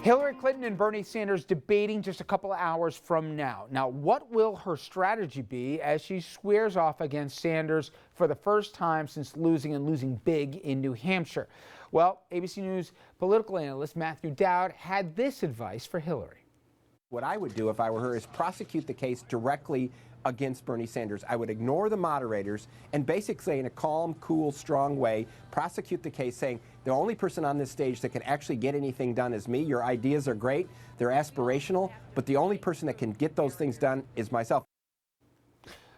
Hillary Clinton and Bernie Sanders debating just a couple of hours from now. Now, what will her strategy be as she squares off against Sanders for the first time since losing big in New Hampshire? Well, ABC News political analyst Matthew Dowd had this advice for Hillary. What I would do if I were her is prosecute the case directly against Bernie Sanders. I would ignore the moderators and basically say in a calm, cool, strong way, prosecute the case saying the only person on this stage that can actually get anything done is me. Your ideas are great, they're aspirational, but the only person that can get those things done is myself.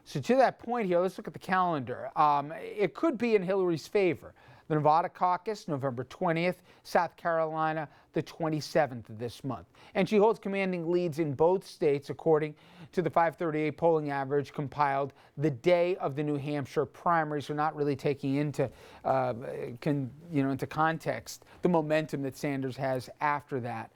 So to that point here, let's look at the calendar. It could be in Hillary's favor. The Nevada caucus, November 20th, South Carolina, the 27th of this month. And she holds commanding leads in both states, according to the 538 polling average compiled the day of the New Hampshire primaries. So not really taking into context the momentum that Sanders has after that.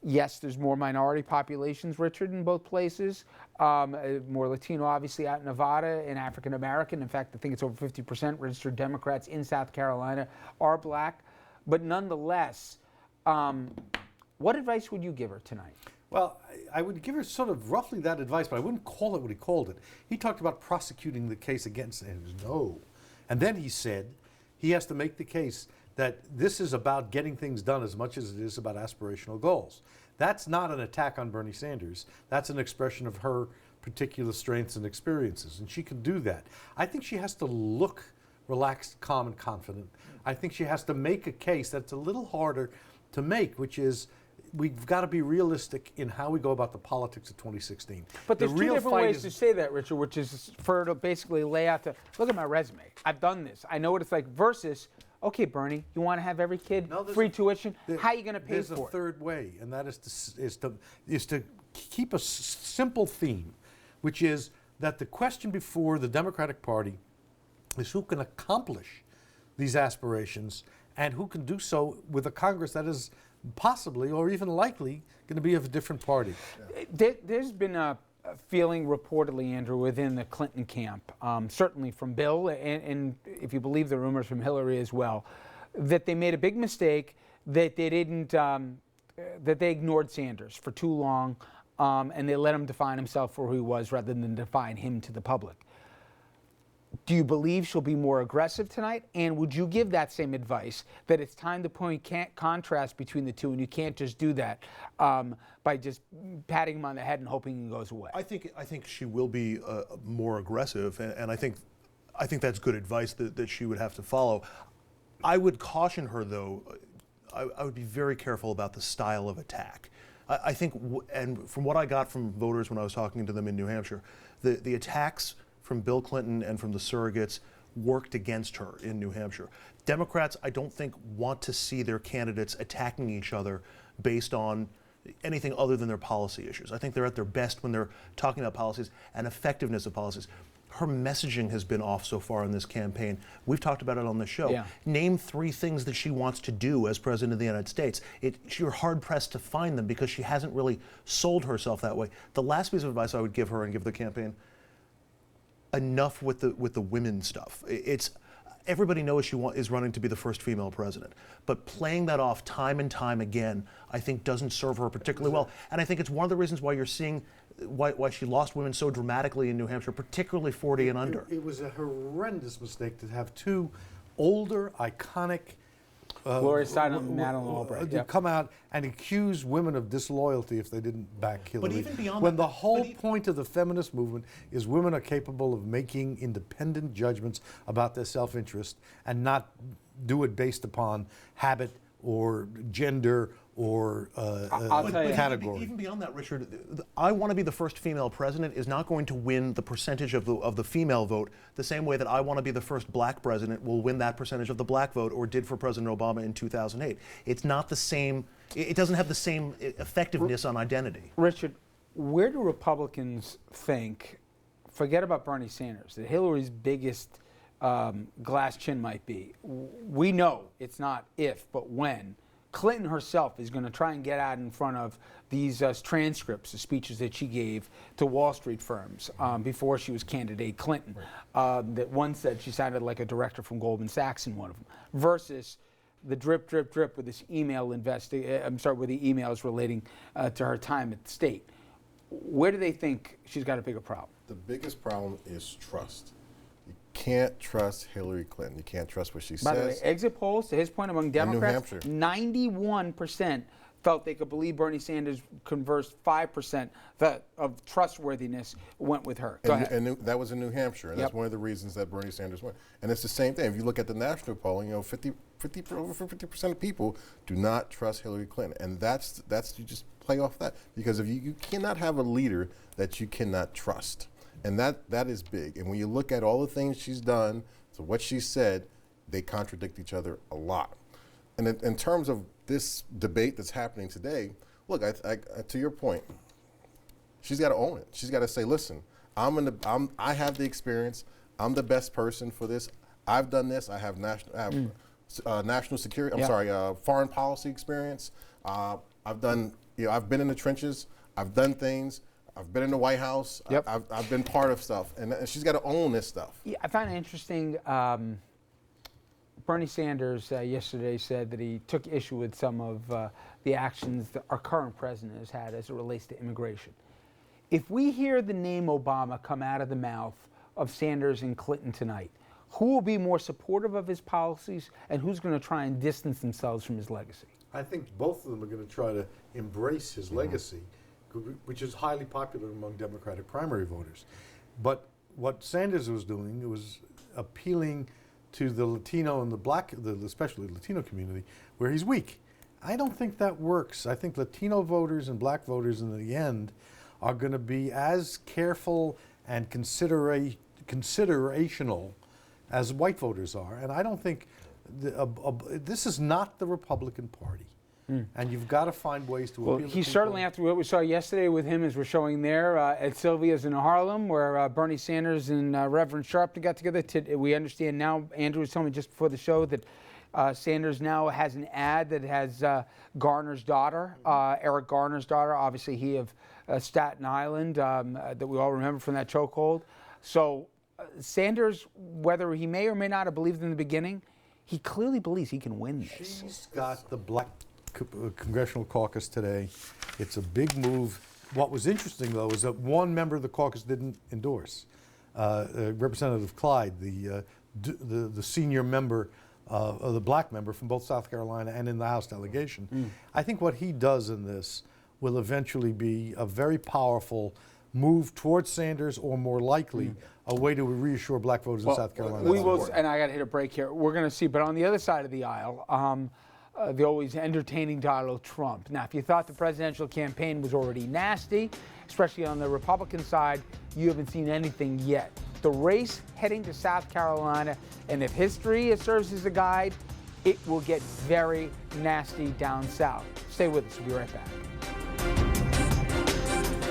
Yes, there's more minority populations, Richard, in both places. More Latino, obviously, out in Nevada, and African American. In fact, I think it's over 50% registered Democrats in South Carolina are black. But nonetheless, what advice would you give her tonight? Well, I would give her sort of roughly that advice, but I wouldn't call it what he called it. He talked about prosecuting the case against Sanders. No. And then he said he has to make the case that this is about getting things done as much as it is about aspirational goals. That's not an attack on Bernie Sanders. That's an expression of her particular strengths and experiences, and she can do that. I think she has to look relaxed, calm, and confident. I think she has to make a case that's a little harder to make, which is we've got to be realistic in how we go about the politics of 2016. But there's two different ways to say that, Richard, which is for her to basically lay out look at my resume. I've done this. I know what it's like versus, okay, Bernie, you want to have every kid free tuition? How are you going to pay for it? There's a third way, and that is to keep a simple theme, which is that the question before the Democratic Party is who can accomplish these aspirations and who can do so with a Congress that is possibly or even likely going to be of a different party. There's been a feeling reportedly, Andrew, within the Clinton camp, certainly from Bill, and if you believe the rumors from Hillary as well, that they made a big mistake, that they didn't, that they ignored Sanders for too long, and they let him define himself for who he was rather than define him to the public. Do you believe she'll be more aggressive tonight? And would you give that same advice, that it's time to point contrast between the two, and you can't just do that by just patting him on the head and hoping he goes away? I think she will be more aggressive, and I think that's good advice that she would have to follow. I would caution her, though. I would be very careful about the style of attack. I think, and from what I got from voters when I was talking to them in New Hampshire, the attacks from Bill Clinton and from the surrogates worked against her in New Hampshire. Democrats, I don't think, want to see their candidates attacking each other based on anything other than their policy issues. I think they're at their best when they're talking about policies and effectiveness of policies. Her messaging has been off so far in this campaign. We've talked about it on the show. Yeah. Name 3 things that she wants to do as president of the United States. You're hard-pressed to find them because she hasn't really sold herself that way. The last piece of advice I would give her and give the campaign, enough with the women stuff. It's everybody knows she is running to be the first female president, but playing that off time and time again, I think doesn't serve her particularly well. And I think it's one of the reasons why you're seeing why she lost women so dramatically in New Hampshire, particularly 40 and under. It was a horrendous mistake to have 2 older, iconic Gloria Steinem and Madeleine Albright come out and accuse women of disloyalty if they didn't back Hillary. But even beyond when that, the whole point of the feminist movement is women are capable of making independent judgments about their self-interest and not do it based upon habit or gender or category. Even beyond that, Richard, I want to be the first female president is not going to win the percentage of the female vote the same way that I want to be the first black president will win that percentage of the black vote or did for President Obama in 2008. It's not the same, it doesn't have the same effectiveness on identity. Richard, where do Republicans think, forget about Bernie Sanders, that Hillary's biggest glass chin might be? We know it's not if, but when. Clinton herself is going to try and get out in front of these transcripts, the speeches that she gave to Wall Street firms before she was candidate Clinton. That one said she sounded like a director from Goldman Sachs in one of them, versus the drip, drip, drip with this email with the emails relating to her time at the state. Where do they think she's got a bigger problem? The biggest problem is trust. You can't trust Hillary Clinton. You can't trust what she By the way, says. exit polls, to his point, among Democrats, Hampshire. 91% felt they could believe Bernie Sanders conversed 5% of trustworthiness went with her. Go ahead. And that was in New Hampshire, and Yep. that's one of the reasons that Bernie Sanders won. And it's the same thing. If you look at the national polling, over 50% of people do not trust Hillary Clinton, and that's you just play off that, because if you cannot have a leader that you cannot trust, and that is big. And when you look at all the things she's done, so what she said, they contradict each other a lot. And in terms of this debate that's happening today, look, to your point, she's got to own it. She's got to say, listen, I have the experience. I'm the best person for this. I've done this. I have national security. Foreign policy experience. I've done. I've been in the trenches. I've done things. I've been in the White House. Yep. I've been part of stuff, and she's got to own this stuff. Yeah, I find it interesting. Bernie Sanders yesterday said that he took issue with some of the actions that our current president has had as it relates to immigration. If we hear the name Obama come out of the mouth of Sanders and Clinton tonight, who will be more supportive of his policies, and who's going to try and distance themselves from his legacy? I think both of them are going to try to embrace his legacy, which is highly popular among Democratic primary voters. But what Sanders was doing was appealing to the Latino and the black, especially Latino community, where he's weak. I don't think that works. I think Latino voters and black voters in the end are going to be as careful and considerational as white voters are. And I don't think this is not the Republican Party. And you've got to find ways to appeal to He people. certainly, after what we saw yesterday with him, as we're showing there at Sylvia's in Harlem, where Bernie Sanders and Reverend Sharpton got together. We understand now, Andrew was telling me just before the show, that Sanders now has an ad that has Garner's daughter, Eric Garner's daughter, obviously he of Staten Island, that we all remember from that chokehold. So Sanders, whether he may or may not have believed in the beginning, he clearly believes he can win this. She's got the black congressional caucus today. It's a big move. What was interesting, though, is that one member of the caucus didn't endorse. Representative Clyde, the senior member, the black member from both South Carolina and in the House delegation. I think what he does in this will eventually be a very powerful move towards Sanders, or more likely, a way to reassure black voters in South Carolina. We will, and I got to hit a break here. We're going to see, but on the other side of the aisle, the always entertaining Donald Trump. Now, if you thought the presidential campaign was already nasty, especially on the Republican side, you haven't seen anything yet. The race heading to South Carolina, and if history serves as a guide, it will get very nasty down south. Stay with us. We'll be right back.